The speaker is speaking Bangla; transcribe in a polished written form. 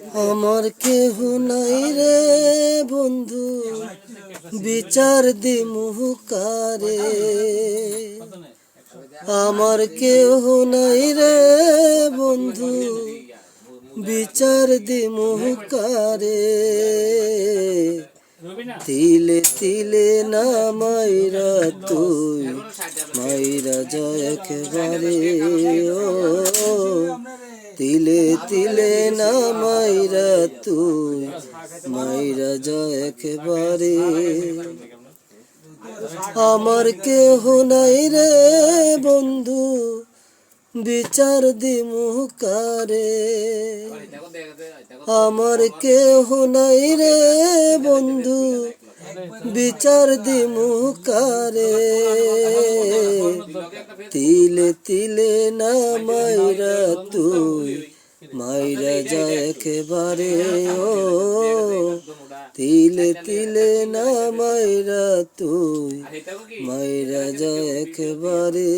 আমার কেহ নাই রে বন্ধু, বিচার দিমু কারে। আমার কেহ নাই রে বন্ধু, বিচার দিমু কারে। তিলে তিলে না মাইরা তুই মাইরা যায় একেবারে। ও তিলে তিলে না মাইরা তুই মাইরা যায় একেবারে। আমার কেহ নাই রে বন্ধু, বিচার দিমু কারে। আমার কেহ নাই রে বন্ধু, বিচার দিমু কারে। তিলে তিলে না মাইরা তুই মাইরা যায় একেবারে। ও তিলে তিলে না মাইরা তুই মাইরা যায় একেবারে।